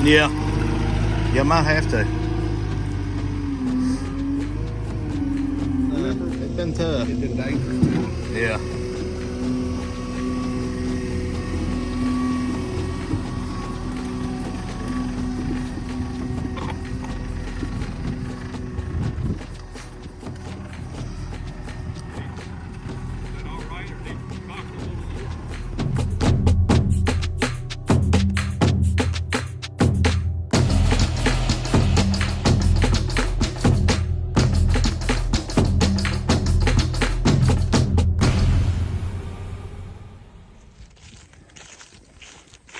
Yeah. Yeah, might have to. It's been tough. It's been dangerous. Yeah.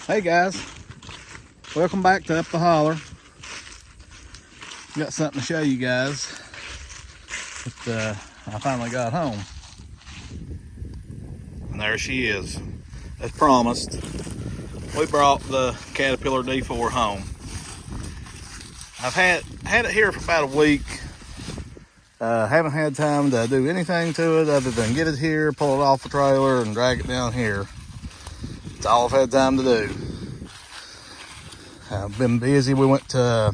Hey guys, welcome back to Up the Holler. Got something to show you guys. I finally got home. And there she is. As promised, we brought the Caterpillar D4 home. I've had it here for about a week. Haven't had time to do anything to it other than get it here, pull it off the trailer, and drag it down here. It's all I've had time to do. I've been busy. We went up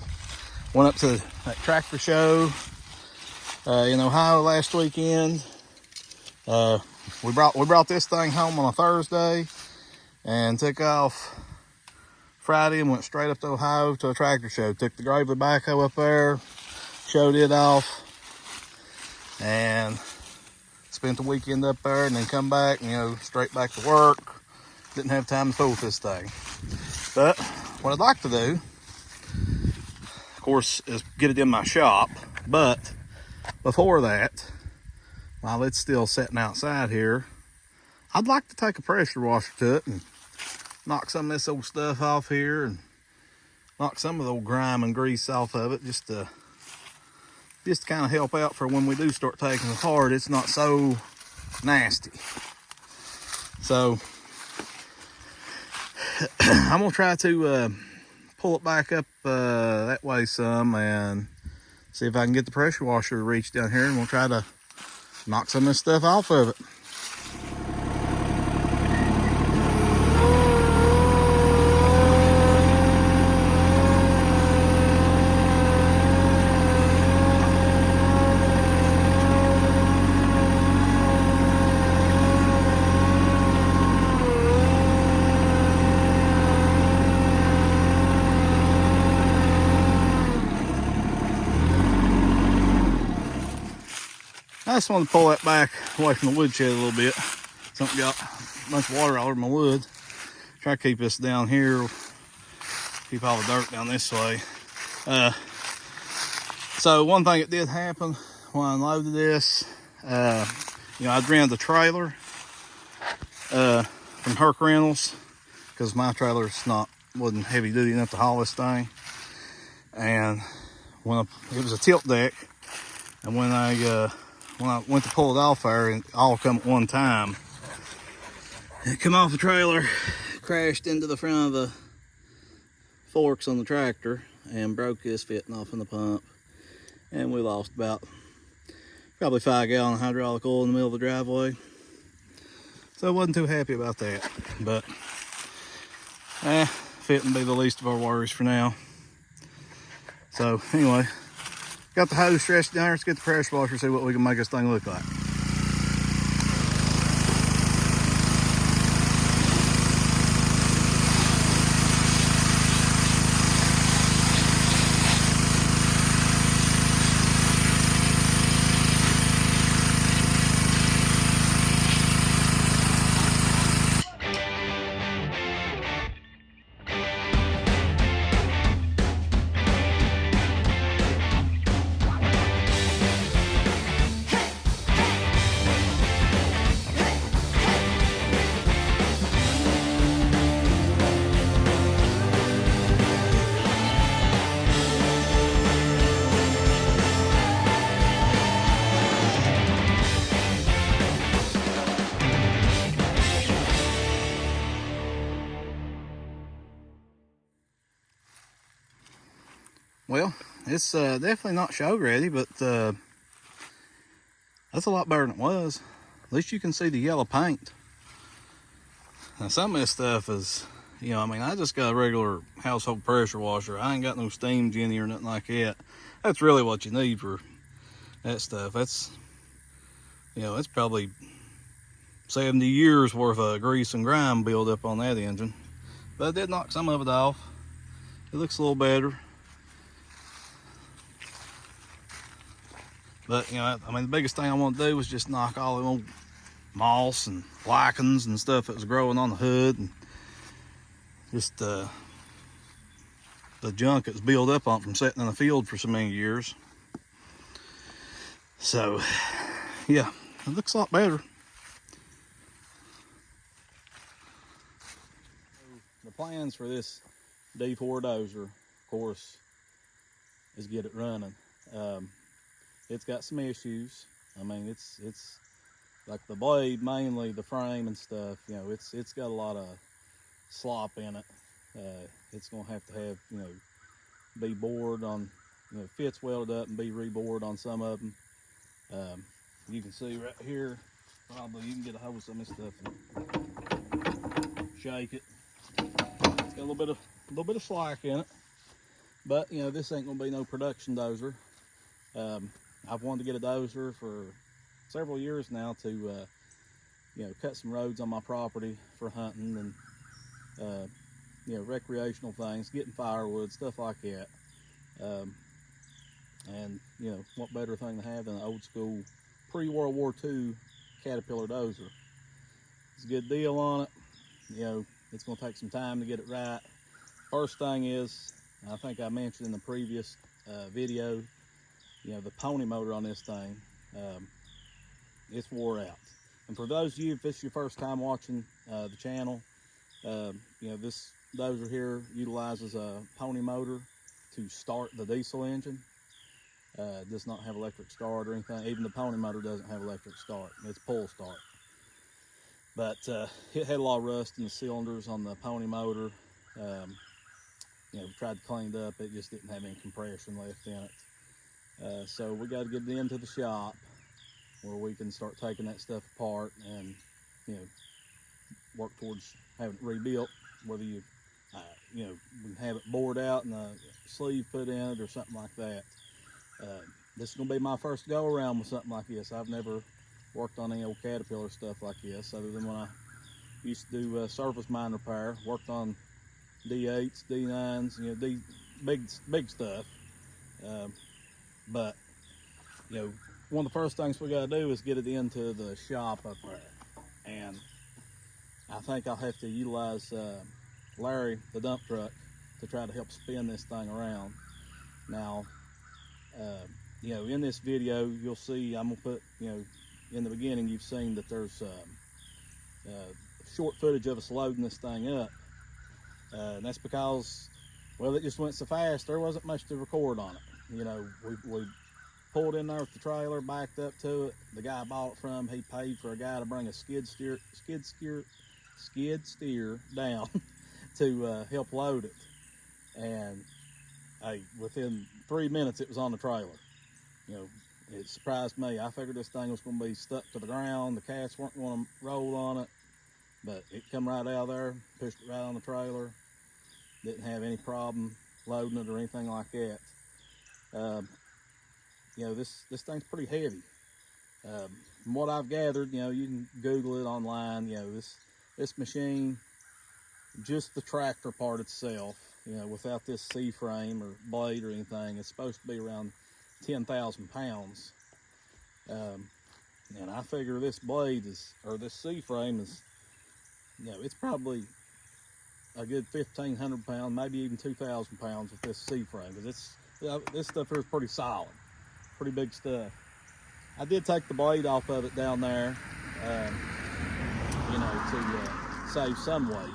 to that tractor show in Ohio last weekend. We brought this thing home on a Thursday and took off Friday and went straight up to Ohio to a tractor show. Took the Gravely backhoe up there, showed it off, and spent the weekend up there, and then come back and straight back to work. Didn't have time to fool with this thing. But what I'd like to do, of course, is get it in my shop. But before that, while it's still sitting outside here, I'd like to take a pressure washer to it and knock some of this old stuff off here and knock some of the old grime and grease off of it, just to kind of help out for when we do start taking it apart. It's not so nasty. So I'm gonna try to pull it back up that way some and see if I can get the pressure washer to reach down here, and we'll try to knock some of this stuff off of it. I just want to pull that back away from the woodshed a little bit. Something got a bunch of water all over my wood. Try to keep this down here, keep all the dirt down this way. So one thing that did happen when I unloaded this, I ran the trailer from Herc Rentals, because my trailer's wasn't heavy duty enough to haul this thing. And it was a tilt deck, and when I went to pull it off there, and all come at one time, it come off the trailer, crashed into the front of the forks on the tractor, and broke this fitting off in the pump. And we lost probably 5 gallon hydraulic oil in the middle of the driveway. So I wasn't too happy about that, but fitting be the least of our worries for now. So anyway, got the hose stretched down here. Let's get the pressure washer, see what we can make this thing look like. Well, it's definitely not show ready, but that's a lot better than it was. At least you can see the yellow paint. Now some of this stuff is You know, I mean, I just got a regular household pressure washer. I ain't got no steam Jenny or nothing like that. That's really what you need for that stuff. That's, you know, it's probably 70 years worth of grease and grime build up on that engine. But I did knock some of it off. It looks a little better. But, you know, I mean, the biggest thing I want to do was just knock all the old moss and lichens and stuff that was growing on the hood, and just the junk that's built up on from sitting in the field for so many years. So, yeah, it looks a lot better. The plans for this D4 dozer, of course, is get it running. It's got some issues. I mean, it's like the blade, mainly the frame and stuff. You know, it's got a lot of slop in it. It's gonna have to have, you know, be bored on, you know, fits welded up and be rebored on some of them. You can see right here, probably you can get a hold of some of this stuff and shake it. It's got a little bit of slack in it, but you know, this ain't gonna be no production dozer. I've wanted to get a dozer for several years now to, you know, cut some roads on my property for hunting and, you know, recreational things, getting firewood, stuff like that. And, you know, what better thing to have than an old school pre-World War II Caterpillar dozer. It's a good deal on it. You know, it's going to take some time to get it right. First thing is, I think I mentioned in the previous video, you know, the pony motor on this thing, it's wore out. And for those of you, if this is your first time watching the channel, you know, this dozer here utilizes a pony motor to start the diesel engine. It does not have electric start or anything. Even the pony motor doesn't have electric start. It's pull start. But it had a lot of rust in the cylinders on the pony motor. You know, we tried to clean it up. It just didn't have any compression left in it. So we got to get it into the shop where we can start taking that stuff apart and, you know, work towards having it rebuilt. Whether you, you know, we can have it bored out and a sleeve put in it or something like that. This is going to be my first go around with something like this. I've never worked on any old Caterpillar stuff like this, other than when I used to do surface mine repair. Worked on D8s, D9s, you know, big stuff. But, you know, one of the first things we got to do is get it into the shop up there. And I think I'll have to utilize Larry, the dump truck, to try to help spin this thing around. Now, you know, in this video, you'll see, I'm gonna put, you know, in the beginning, you've seen that there's short footage of us loading this thing up. And that's because, well, it just went so fast, there wasn't much to record on it. You know, we pulled in there with the trailer, backed up to it. The guy I bought it from, he paid for a guy to bring a skid steer down to help load it. And hey, within 3 minutes, it was on the trailer. You know, it surprised me. I figured this thing was going to be stuck to the ground. The cats weren't going to roll on it, but it come right out of there, pushed it right on the trailer. Didn't have any problem loading it or anything like that. You know, this thing's pretty heavy. From what I've gathered, you know, you can Google it online. You know, this machine, just the tractor part itself, you know, without this C-frame or blade or anything, it's supposed to be around 10,000 pounds. And I figure this blade is, or this C-frame is, you know, it's probably a good 1,500 pounds, maybe even 2,000 pounds with this C-frame, because this stuff here is pretty solid, pretty big stuff. I did take the blade off of it down there, you know, to save some weight.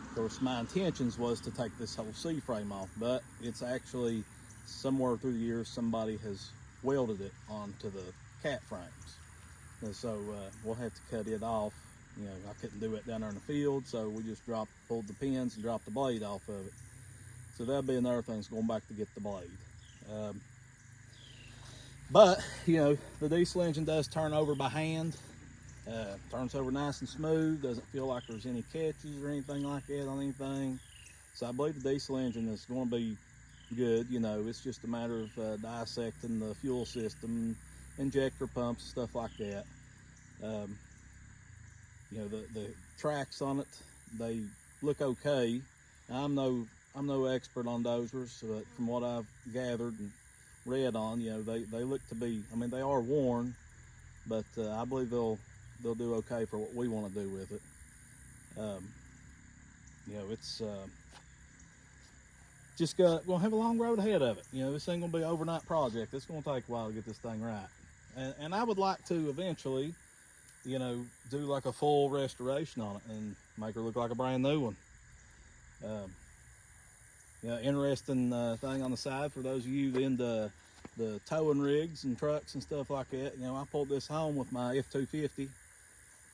Of course, my intentions was to take this whole C-frame off, but it's actually somewhere through the years somebody has welded it onto the cat frames. And so we'll have to cut it off. You know, I couldn't do it down there in the field, so we just pulled the pins and dropped the blade off of it. So that'll be another thing, is going back to get the blade. But, you know, the diesel engine does turn over by hand. Turns over nice and smooth, doesn't feel like there's any catches or anything like that on anything. So I believe the diesel engine is going to be good. You know, it's just a matter of dissecting the fuel system, injector pumps, stuff like that. You know, the tracks on it, they look okay. I'm no expert on dozers, but from what I've gathered and read on, you know, they look to be, I mean, they are worn, but I believe they'll do okay for what we want to do with it. You know, it's just gonna have a long road ahead of it. You know, this ain't gonna be an overnight project. It's gonna take a while to get this thing right. And I would like to eventually, you know, do like a full restoration on it and make her look like a brand new one. You know, interesting thing on the side for those of you into the towing rigs and trucks and stuff like that. You know, I pulled this home with my F-250.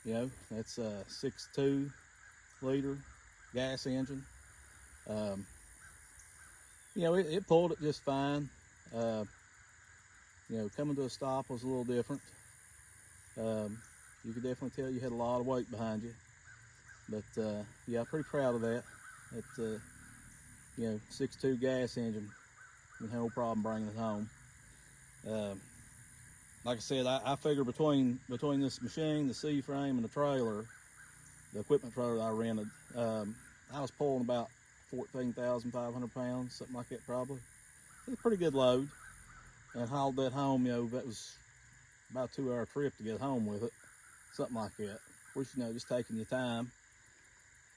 You know, that's a 6.2 liter gas engine. You know, it pulled it just fine. You know, coming to a stop was a little different. You could definitely tell you had a lot of weight behind you. But yeah, pretty proud of that. That you know, 6.2 gas engine, no problem bringing it home. Like I said, I figure between this machine, the C-frame, and the trailer, the equipment trailer that I rented, I was pulling about 14,500 pounds, something like that probably. It was a pretty good load, and hauled that home. You know, that was about a 2-hour trip to get home with it, something like that. Which, you know, just taking your time.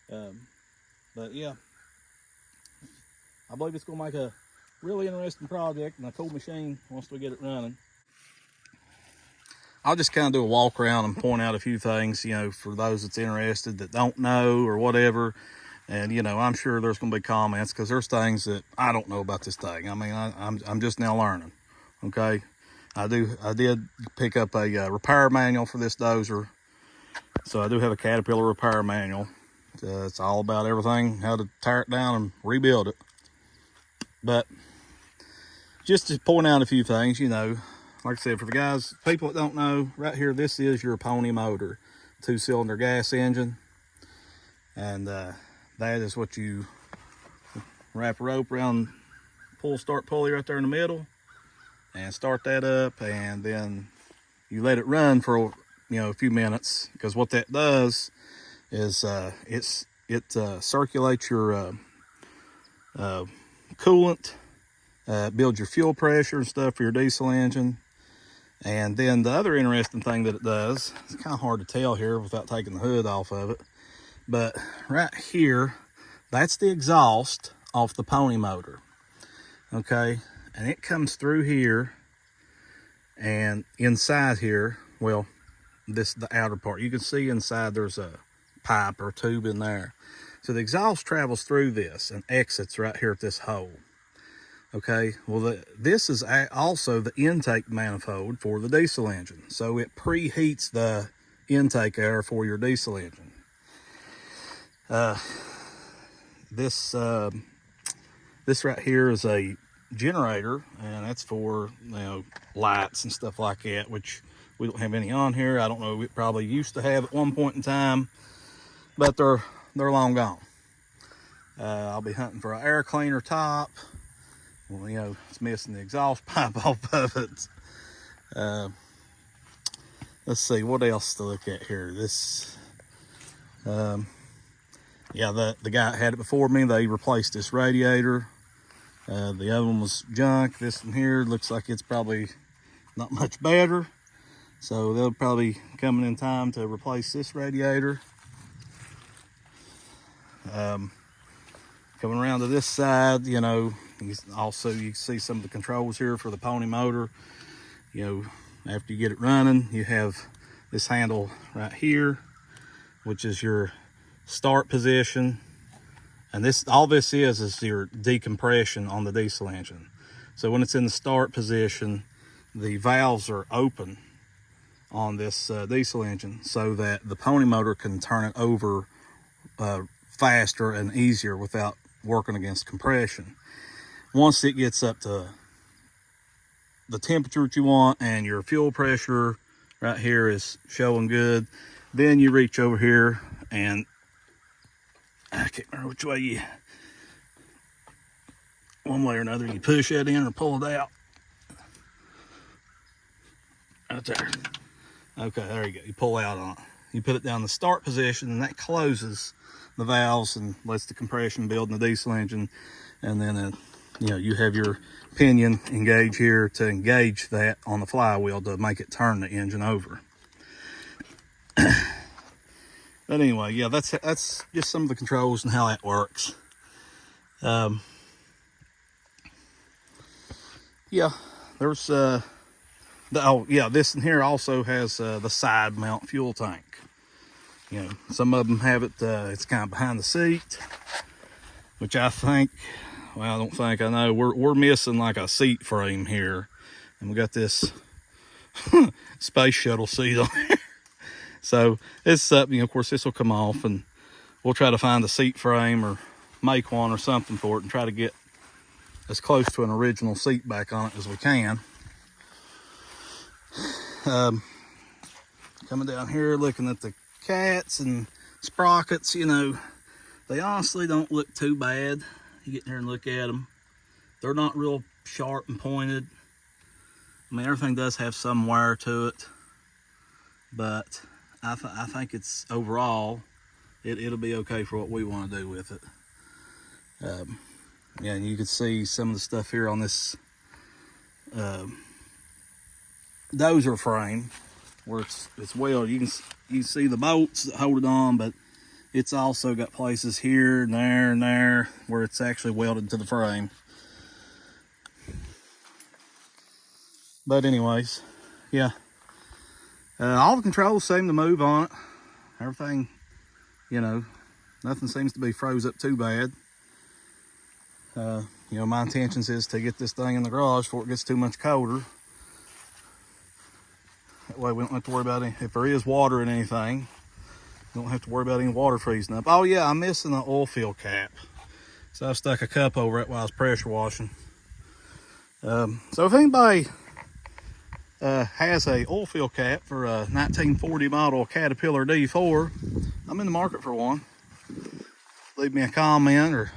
But yeah, I believe it's going to make a really interesting project and a cool machine once we get it running. I'll just kind of do a walk around and point out a few things, you know, for those that's interested that don't know or whatever. And, you know, I'm sure there's going to be comments because there's things that I don't know about this thing. I mean, I'm just now learning. Okay. I did pick up a repair manual for this dozer. So I do have a Caterpillar repair manual. It's all about everything, how to tear it down and rebuild it. But just to point out a few things, you know, like I said, for the guys, people that don't know, right here, this is your Pony motor, 2-cylinder gas engine. And that is what you wrap a rope around, pull start pulley right there in the middle, and start that up, and then you let it run for, you know, a few minutes, because what that does is it circulates your coolant, builds your fuel pressure and stuff for your diesel engine. And then the other interesting thing that it does, it's kind of hard to tell here without taking the hood off of it, but right here, that's the exhaust off the Pony motor. Okay, and it comes through here, and inside here, well, this the outer part, you can see inside there's a pipe or tube in there. So the exhaust travels through this and exits right here at this hole. Okay, well, this is also the intake manifold for the diesel engine. So it preheats the intake air for your diesel engine. This right here is a generator, and that's for, you know, lights and stuff like that, which we don't have any on here. I don't know, we probably used to have at one point in time, but they're long gone. I'll be hunting for an air cleaner top. Well, you know, it's missing the exhaust pipe off of it. Let's see what else to look at here. This, yeah, the guy that had it before me, they replaced this radiator. The other one was junk. This one here looks like it's probably not much better, so they'll probably coming in time to replace this radiator. Coming around to this side, you know, you can see some of the controls here for the Pony motor. You know, after you get it running, you have this handle right here, which is your start position. And all this is your decompression on the diesel engine. So when it's in the start position, the valves are open on this diesel engine so that the Pony motor can turn it over faster and easier without working against compression. Once it gets up to the temperature that you want and your fuel pressure right here is showing good. Then you reach over here and I can't remember which way you, one way or another, you push that in or pull it out. Right there. Okay, there you go. You pull out on it. You put it down in the start position, and that closes the valves and lets the compression build in the diesel engine. And then, you know, you have your pinion engage here to engage that on the flywheel to make it turn the engine over. But anyway, yeah, that's just some of the controls and how that works. Yeah, there's oh yeah, this in here also has the side mount fuel tank. You know, some of them have it, it's kind of behind the seat, which I think, well, I don't think, I know, we're missing like a seat frame here. And we got this space shuttle seat on there. So it's something, of course, this will come off and we'll try to find a seat frame or make one or something for it and try to get as close to an original seat back on it as we can. Coming down here, looking at the cats and sprockets, you know, they honestly don't look too bad. You get in here and look at them. They're not real sharp and pointed. I mean, everything does have some wear to it, but I think it's overall, it'll be okay for what we want to do with it. Yeah, and you can see some of the stuff here on this dozer frame where it's welded. You can see the bolts that hold it on, but it's also got places here and there where it's actually welded to the frame. But anyways, yeah. All the controls seem to move on it. Everything, you know, nothing seems to be froze up too bad. You know, my intentions is to get this thing in the garage before it gets too much colder. That way we don't have to worry about if there is water in anything. Don't have to worry about any water freezing up. Oh yeah, I'm missing the oil fill cap. So I stuck a cup over it while I was pressure washing. So if anybody has a oil fill cap for a 1940 model Caterpillar D4, I'm in the market for one. Leave me a comment or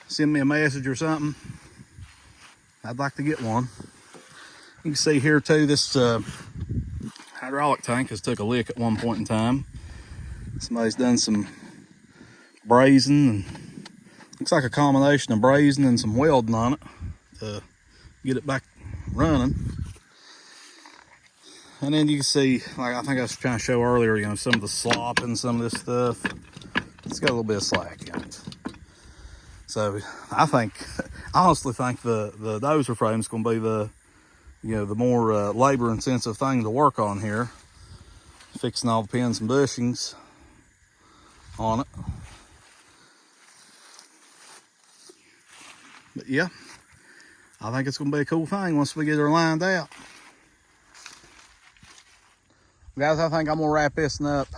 send me a message or something. I'd like to get one. You can see here too, this hydraulic tank has took a lick at one point in time. Somebody's done some brazing, and looks like a combination of brazing and some welding on it to get it back running. And then you can see, like I think I was trying to show earlier, you know, some of the slop and some of this stuff. It's got a little bit of slack in it. So I honestly think the dozer frame is going to be the, you know, the more labor intensive thing to work on here. Fixing all the pins and bushings on it. But yeah, I think it's going to be a cool thing once we get her lined out. Guys, I think I'm going to wrap this up,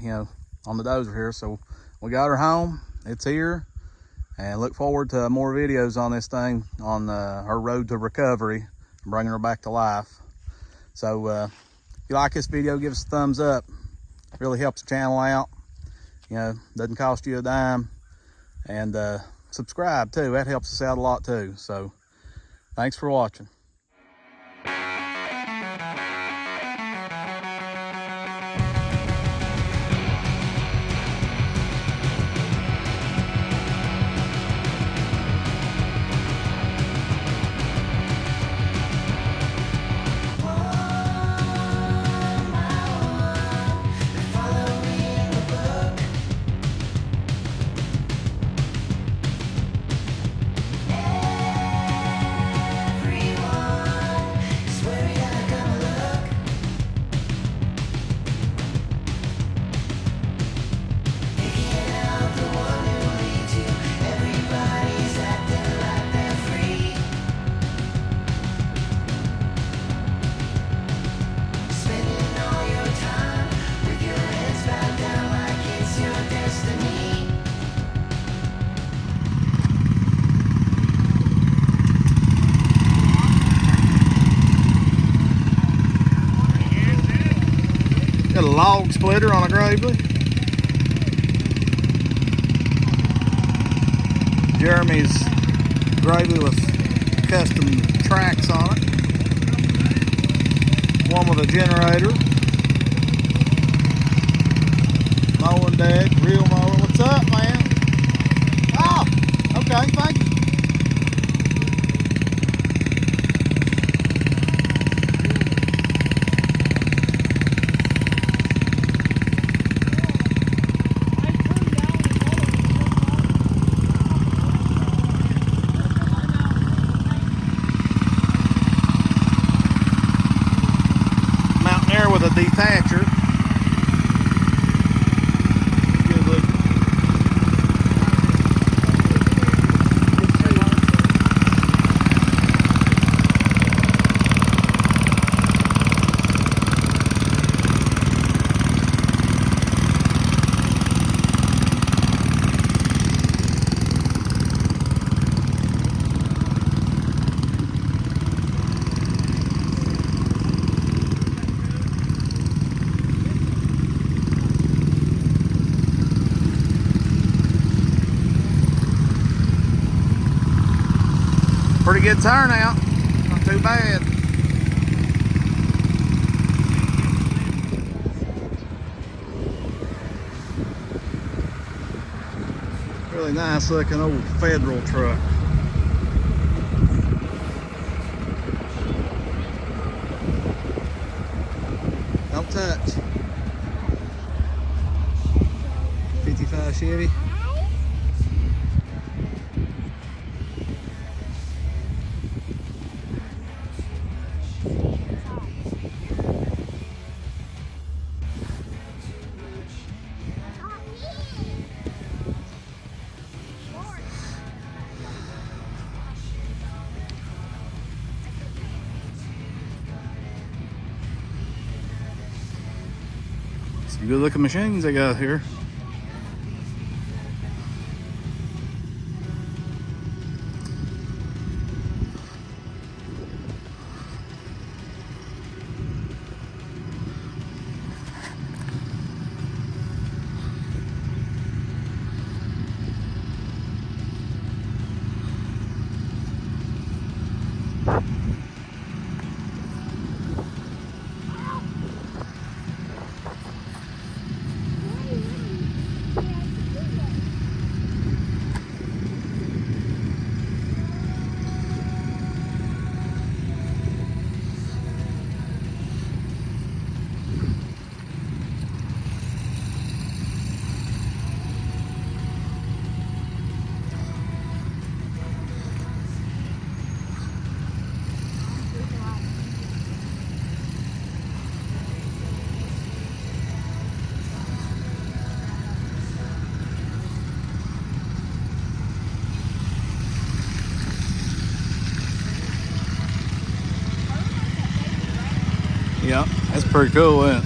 you know, on the dozer here. So we got her home, it's here, and look forward to more videos on this thing on her road to recovery, bringing her back to life. So if you like this video, give us a thumbs up. It really helps the channel out. You know, doesn't cost you a dime. And subscribe too, that helps us out a lot too. So thanks for watching. Everyone Got a log splitter on a Gravely. Jeremy's Gravely with custom tracks on it. One with a generator. Mowing deck, real mower. What's up, man? Oh, okay, thank you. Mountaineer with a detacher. Good look. Pretty good turnout, not too bad. Really nice looking old Federal truck. Don't touch. 55 Chevy. Some good looking machines they got here. Yeah, that's pretty cool, isn't it?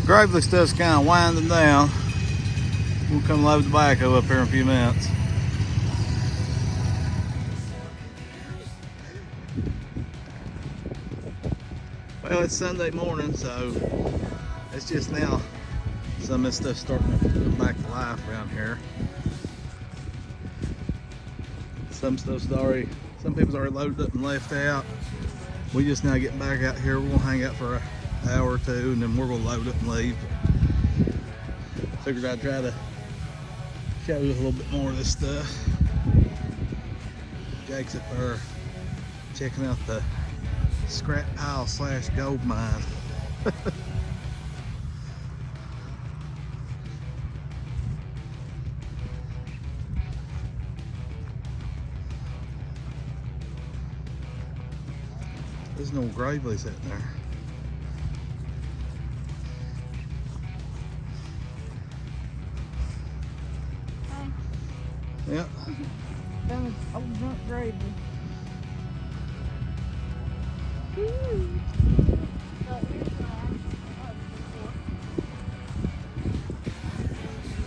Gravely stuff's kind of winding down. We'll come load the backhoe up here in a few minutes. Well, it's Sunday morning, so it's just now some of this stuff's starting to come back to life around here. Some people's already loaded up and left out. We just now getting back out here. We're gonna hang out for an hour or two, and then we're gonna load up and leave. Figured I'd try to show you a little bit more of this stuff. Jake's up there checking out the scrap pile / gold mine. There's no Gravely sitting there. Hi. Yeah. Found an old junk Gravely. crazy.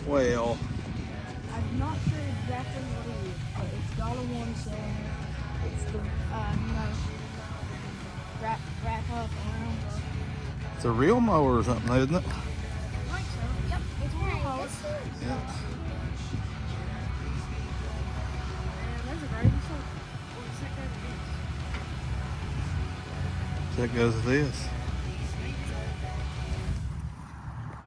Well, I'm not sure exactly what it is, but it's $1 saying it's the, wrap up around the. it's a real mower or something, isn't it? I think so. Yep, it's a real mower. Yeah. And there's a gravy soap. Or is that So that goes with this.